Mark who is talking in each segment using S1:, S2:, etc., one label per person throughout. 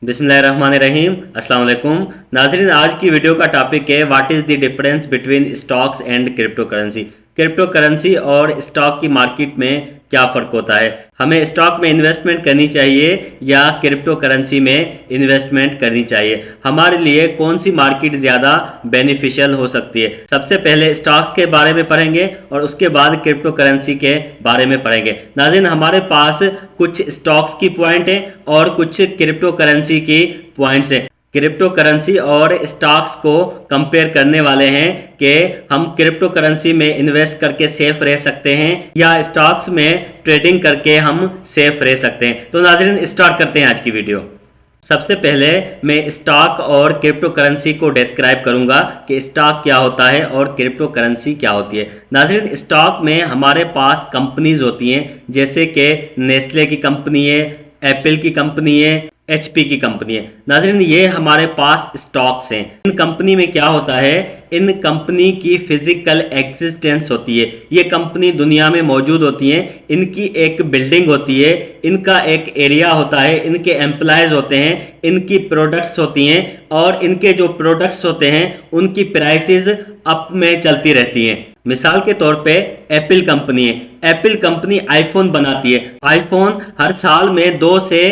S1: बिस्मिल्लाहिर्रहमानिर्रहीम। अस्सलाम वालेकुम नाज़रीन, आज की वीडियो का टॉपिक है what is the difference between stocks and crypto currency. Crypto currency और स्टॉक की मार्केट में क्या फ़र्क होता है, हमें स्टॉक में इन्वेस्टमेंट करनी चाहिए या क्रिप्टो करेंसी में इन्वेस्टमेंट करनी चाहिए, हमारे लिए कौन सी मार्केट ज़्यादा बेनिफिशियल हो सकती है। सबसे पहले स्टॉक्स के बारे में पढ़ेंगे और उसके बाद क्रिप्टो करेंसी के बारे में पढ़ेंगे। नाज़रीन, हमारे पास कुछ स्टॉक्स की पॉइंट है और कुछ क्रिप्टो करेंसी की पॉइंट्स हैं। क्रिप्टो करेंसी और स्टॉक्स को कंपेयर करने वाले हैं कि हम क्रिप्टो करेंसी में इन्वेस्ट करके सेफ रह सकते हैं या स्टॉक्स में ट्रेडिंग करके हम सेफ रह सकते हैं। तो नाज़रीन, स्टार्ट करते हैं आज की वीडियो। सबसे पहले मैं स्टॉक और क्रिप्टो करेंसी को डिस्क्राइब करूंगा कि स्टॉक क्या होता है और क्रिप्टो करेंसी क्या होती है। नाज़रीन, स्टॉक में हमारे पास कंपनीज होती हैं, जैसे कि नेस्ले की कंपनी है, एप्पल की कंपनी है, एचपी की कंपनी है। नाज़रीन, ये हमारे पास स्टॉक्स हैं। इन कंपनी में क्या होता है, इन कंपनी की फिजिकल एग्जिस्टेंस होती है। ये कंपनी दुनिया में मौजूद होती हैं, इनकी एक बिल्डिंग होती है, इनका एक एरिया होता है, इनके एम्प्लॉयज होते हैं, इनकी प्रोडक्ट्स होती हैं और इनके जो प्रोडक्ट्स होते हैं उनकी प्राइसेस अप में चलती रहती हैं। मिसाल के तौर पे एप्पल कंपनी है। एप्पल कंपनी आईफोन बनाती है। आईफोन हर साल में 2 से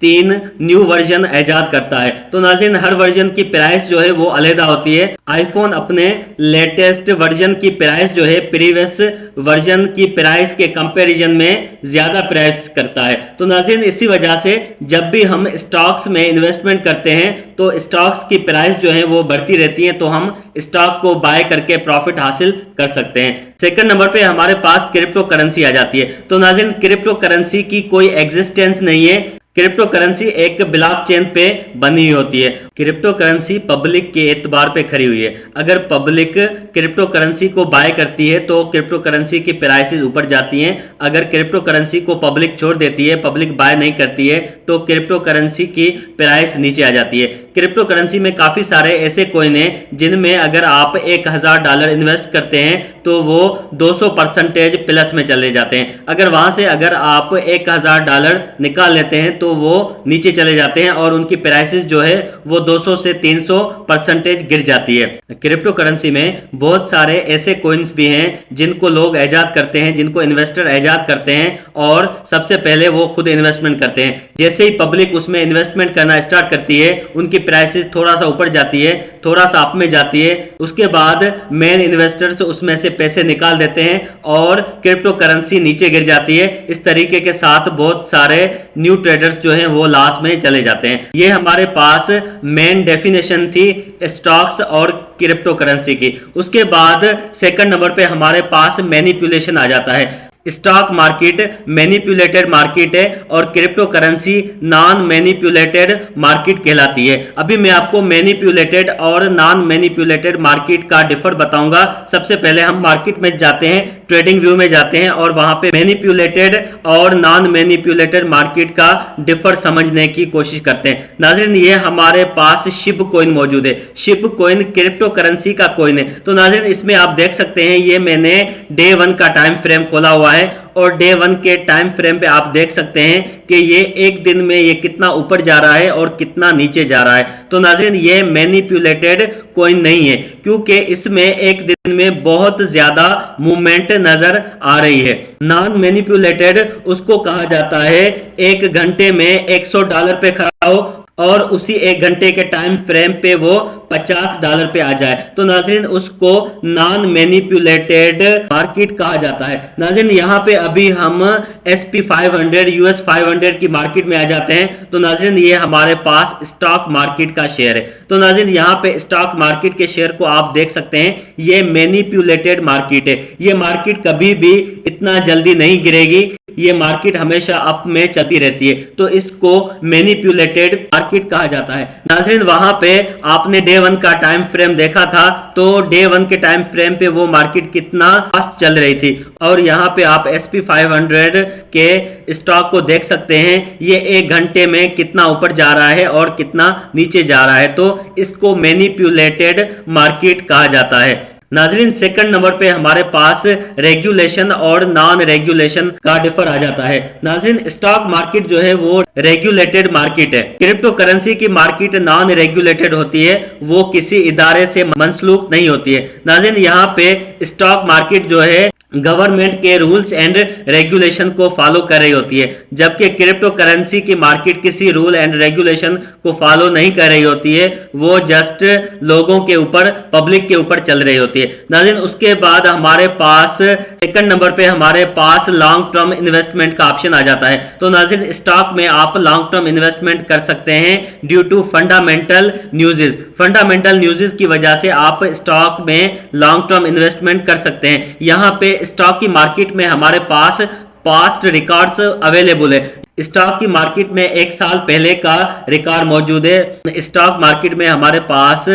S1: 3 न्यू वर्जन ईजाद करता है। तो नाज़रीन, हर वर्जन की प्राइस जो है वो अलग होती है। आईफोन अपने लेटेस्ट वर्जन की प्राइस जो है प्रीवियस वर्जन की प्राइस के कंपैरिजन में ज्यादा प्राइस करता है। तो नाज़रीन, इसी वजह से जब भी हम स्टॉक्स में इन्वेस्टमेंट करते हैं तो स्टॉक्स की प्राइस जो है वो बढ़ती रहती है, तो हम स्टॉक को बाय करके प्रॉफिट हासिल कर सकते हैं। सेकंड नंबर पे हमारे पास क्रिप्टो करेंसी आ जाती है। तो नाज़रीन, क्रिप्टो करेंसी की कोई एग्जिस्टेंस नहीं है। क्रिप्टो करेंसी एक ब्लॉकचेन पे बनी हुई होती है। क्रिप्टो करेंसी पब्लिक के एतबार पे खड़ी हुई है। अगर पब्लिक क्रिप्टो करेंसी को बाय करती है तो क्रिप्टो करेंसी की प्राइसेस ऊपर जाती हैं। अगर क्रिप्टो करेंसी को पब्लिक छोड़ देती है, पब्लिक बाय नहीं करती है, तो क्रिप्टो करेंसी की प्राइस नीचे आ जाती है। क्रिप्टो करेंसी में काफी सारे ऐसे कॉइन हैं जिनमें अगर आप $1000 इन्वेस्ट करते हैं तो वो 200% प्लस में चले जाते हैं। अगर वहां से अगर आप $1000 निकाल लेते हैं तो वो नीचे चले जाते हैं और उनकी प्राइसेस जो है वो 200 से 300% गिर जाती है। क्रिप्टो करेंसी में बहुत सारे ऐसे कॉइन्स भी हैं जिनको लोग ईजाद करते हैं, जिनको इन्वेस्टर ईजाद करते हैं और सबसे पहले वो खुद इन्वेस्टमेंट करते हैं। जैसे ही पब्लिक उसमें इन्वेस्टमेंट करना स्टार्ट करती है, उनकी प्राइसेस थोड़ा सा ऊपर जाती है, थोड़ा सा अप में जाती है। उसके बाद मेन इन्वेस्टर्स उसमें से पैसे निकाल देते हैं और क्रिप्टो करेंसी नीचे गिर जाती है। इस तरीके के साथ बहुत सारे न्यू ट्रेडर्स जो हैं वो लॉस में चले जाते हैं। ये हमारे पास मेन डेफिनेशन थी स्टॉक्स और क्रिप्टो करेंसी की। उसके बाद सेकंड नंबर पे हमारे पास मैनिपुलेशन आ जाता है। स्टॉक मार्केट मैनिपुलेटेड मार्केट है और crypto currency non manipulated market कहलाती है। अभी मैं आपको मैनिपुलेटेड और नॉन मैनिपुलेटेड मार्केट का डिफर बताऊंगा। सबसे पहले हम मार्केट में जाते हैं, ट्रेडिंग व्यू में जाते हैं और वहां पे मैनिपुलेटेड और नॉन मैनिपुलेटेड मार्केट का डिफर समझने की कोशिश करते हैं। नाज़रीन, ये हमारे पास शिब कॉइन मौजूद है। शिब कॉइन क्रिप्टो करेंसी का कॉइन है। तो नाज़रीन, इसमें आप देख सकते हैं ये मैंने डे 1 का टाइम फ्रेम खोला हुआ है और डे 1 के टाइम फ्रेम पे आप देख सकते हैं कि ये एक दिन में ये कितना ऊपर जा रहा है और कितना नीचे जा रहा है। तो नाज़रीन, ये मैनिपुलेटेड कॉइन नहीं है क्योंकि इसमें एक दिन में बहुत ज्यादा मूवमेंट नजर आ रही है। नॉन मैनिपुलेटेड उसको कहा जाता है एक घंटे में $100 पे खड़ा हो और उसी एक घंटे के टाइम फ्रेम पे वो $50 पे आ जाए, तो नाज़रीन उसको नॉन मैनिपुलेटेड मार्केट कहा जाता है। नाज़रीन, यहाँ पे अभी हम SP 500 US 500 की मार्केट में आ जाते हैं। तो नाज़रीन, ये हमारे पास स्टॉक मार्केट का शेयर है। तो नाज़रीन, यहाँ पे स्टॉक मार्केट के शेयर को आप देख सकते हैं, ये मैनिपुलेटेड मार्केट है। ये मार्केट कभी भी इतना जल्दी नहीं गिरेगी, ये मार्केट हमेशा अप में चलती रहती है, तो इसको मैनिपुलेटेड मार्केट कहा जाता है। नाज़रीन, वहां पे आपने डे 1 का टाइम फ्रेम देखा था, तो डे 1 के टाइम फ्रेम पे वो मार्केट कितना फास्ट चल रही थी और यहाँ पे आप SP 500 के स्टॉक को देख सकते हैं, ये एक घंटे में कितना ऊपर जा रहा है और कितना नीचे जा रहा है। तो इसको मैनिपुलेटेड मार्केट कहा जाता है। नाजरीन सेकंड नंबर पे हमारे पास रेगुलेशन और नॉन रेगुलेशन का डिफर आ जाता है। नाजरीन स्टॉक मार्केट जो है वो रेगुलेटेड मार्केट है, क्रिप्टो करेंसी की मार्केट नॉन रेगुलेटेड होती है, वो किसी इदारे से मंसलूक नहीं होती है। नाजरीन यहाँ पे स्टॉक मार्केट जो है गवर्नमेंट के रूल्स एंड रेगुलेशन को फॉलो कर रही होती है, जबकि क्रिप्टो करेंसी की मार्केट किसी रूल एंड रेगुलेशन को फॉलो नहीं कर रही होती है, वो जस्ट लोगों के ऊपर, पब्लिक के ऊपर चल रही होती है। नाज़रीन उसके बाद हमारे पास सेकंड नंबर पे हमारे पास लॉन्ग टर्म इन्वेस्टमेंट का ऑप्शन आ जाता है। तो नाज़रीन स्टॉक में आप लॉन्ग टर्म इन्वेस्टमेंट कर सकते हैं due to fundamental newses. Fundamental newses की वजह से आप स्टॉक में लॉन्ग टर्म इन्वेस्टमेंट कर सकते हैं। यहाँ पे स्टॉक की मार्केट में हमारे पास पास्ट रिकॉर्ड्स अवेलेबल है। स्टॉक की मार्केट में एक साल पहले का रिकॉर्ड मौजूद है। स्टॉक मार्केट में हमारे पास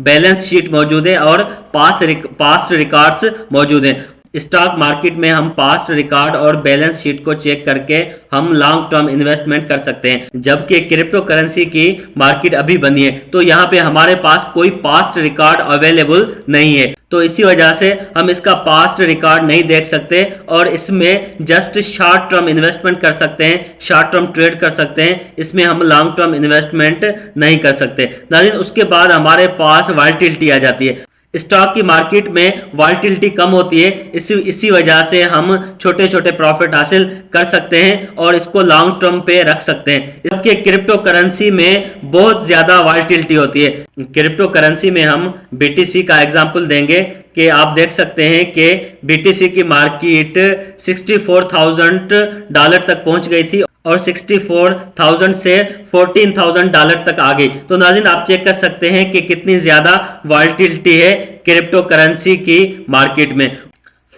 S1: बैलेंस शीट मौजूद है और पास्ट रिकॉर्ड्स मौजूद हैं। स्टॉक मार्केट में हम पास्ट रिकॉर्ड और बैलेंस शीट को चेक करके हम लॉन्ग टर्म इन्वेस्टमेंट कर सकते हैं, जबकि क्रिप्टो करेंसी की मार्केट अभी बनी है, तो यहाँ पे हमारे पास कोई पास्ट रिकॉर्ड अवेलेबल नहीं है, तो इसी वजह से हम इसका पास्ट रिकॉर्ड नहीं देख सकते और इसमें जस्ट शॉर्ट टर्म इन्वेस्टमेंट कर सकते हैं, शॉर्ट टर्म ट्रेड कर सकते हैं, इसमें हम लॉन्ग टर्म इन्वेस्टमेंट नहीं कर सकते। नाज़रीन उसके बाद हमारे पास वॉलेटिलिटी आ जाती है। स्टॉक की मार्केट में वॉलेटिलिटी कम होती है, इसी वजह से हम छोटे छोटे प्रॉफिट हासिल कर सकते हैं और इसको लॉन्ग टर्म पे रख सकते हैं, जबकि क्रिप्टो करेंसी में बहुत ज्यादा वॉलेटिलिटी होती है। क्रिप्टो करेंसी में हम बीटीसी का एग्जांपल देंगे कि आप देख सकते हैं कि बीटीसी की मार्केट $64,000 तक पहुंच गई थी और 64,000 से $14,000 तक आ गई। तो नाज़रीन आप चेक कर सकते हैं कि कितनी ज्यादा वॉलेटिलिटी है क्रिप्टो करेंसी की मार्केट में।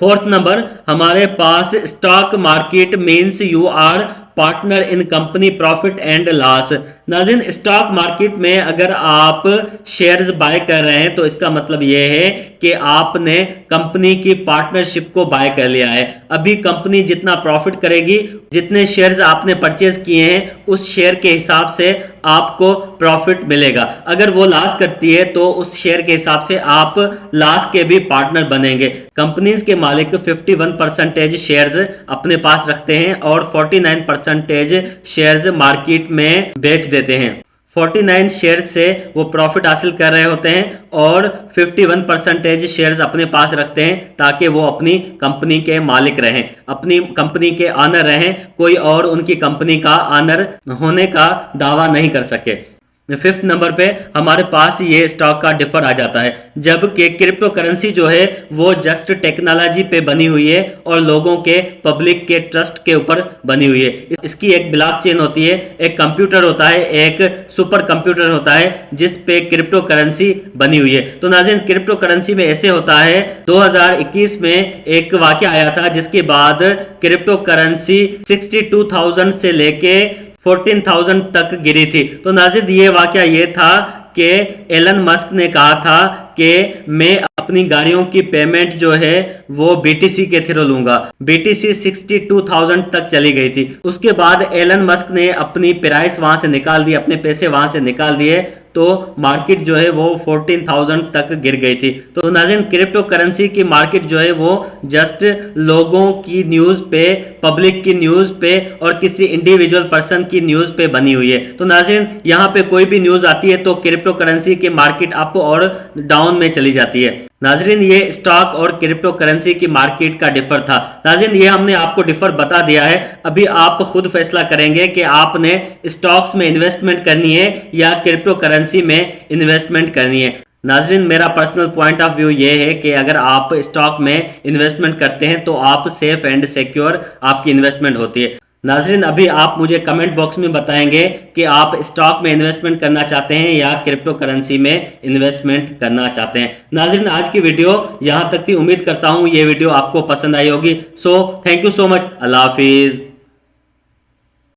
S1: फोर्थ नंबर हमारे पास stock market means you are partner in company profit and loss. नाज़रीन स्टॉक मार्केट में अगर आप शेयर्स बाय कर रहे हैं तो इसका मतलब यह है कि आपने कंपनी की पार्टनरशिप को बाय कर लिया है। अभी कंपनी जितना प्रॉफिट करेगी, जितने शेयर्स आपने परचेज किए हैं उस शेयर के हिसाब से आपको प्रॉफिट मिलेगा। अगर वो लॉस करती है तो उस शेयर के हिसाब से आप लॉस के भी पार्टनर बनेंगे। कंपनीज के मालिक 51% शेयर्स अपने पास रखते हैं और 49% शेयर्स मार्केट में बेच देते हैं। 49 शेयर्स से वो प्रॉफिट हासिल कर रहे होते हैं और 51% शेयर्स अपने पास रखते हैं ताकि वो अपनी कंपनी के मालिक रहें, अपनी कंपनी के ऑनर रहें, कोई और उनकी कंपनी का ऑनर होने का दावा नहीं कर सके। फिफ्थ नंबर पे हमारे पास ये स्टॉक का डिफर आ जाता है, जबकि क्रिप्टो करेंसी जो है वो जस्ट टेक्नोलॉजी पे बनी हुई है और लोगों के, पब्लिक के ट्रस्ट के ऊपर बनी हुई है। इसकी एक ब्लॉकचेन होती है, एक कंप्यूटर होता है, एक सुपर कंप्यूटर होता है जिस पे क्रिप्टो करेंसी बनी हुई है। तो नाज़रीन क्रिप्टो करेंसी में ऐसे होता है, 2021 में एक वाकया आया था जिसके बाद क्रिप्टो करेंसी 62,000 से लेके 14,000 तक गिरी थी। तो नाज़रीन ये वाकया ये था कि एलन मस्क ने कहा था कि मैं अपनी गाड़ियों की पेमेंट जो है वो बीटीसी के थ्रू लूंगा। बीटीसी 62,000 तक चली गई थी। उसके बाद एलन मस्क ने अपनी प्राइस वहां से निकाल दी, अपने पैसे वहां से निकाल दिए, तो मार्केट जो है वो 14,000 तक गिर गई थी। तो नाज़रीन क्रिप्टो करेंसी की मार्केट जो है वो जस्ट लोगों की न्यूज़ पे, पब्लिक की न्यूज़ पे और किसी इंडिविजुअल पर्सन की न्यूज़ पे बनी हुई है। तो नाज़रीन यहाँ पे कोई भी न्यूज़ आती है तो क्रिप्टो करेंसी की मार्केट अप और डाउन में चली जाती है। नाज़रीन ये स्टॉक और क्रिप्टो करेंसी की मार्केट का डिफर था। नाज़रीन ये हमने आपको डिफर बता दिया है, अभी आप खुद फैसला करेंगे कि आपने स्टॉक्स में इन्वेस्टमेंट करनी है या क्रिप्टो करेंसी में इन्वेस्टमेंट करनी है। नाज़रीन मेरा पर्सनल पॉइंट ऑफ व्यू ये है कि अगर आप स्टॉक में इन्वेस्टमेंट करते हैं तो आप सेफ एंड सिक्योर आपकी इन्वेस्टमेंट होती है। नाज़रीन अभी आप मुझे कमेंट बॉक्स में बताएंगे कि आप स्टॉक में इन्वेस्टमेंट करना चाहते हैं या क्रिप्टो करेंसी में इन्वेस्टमेंट करना चाहते हैं। नाज़रीन आज की वीडियो यहाँ तक थी, उम्मीद करता हूँ ये वीडियो आपको पसंद आई होगी। So thank you so much, अल्लाह हाफिज़।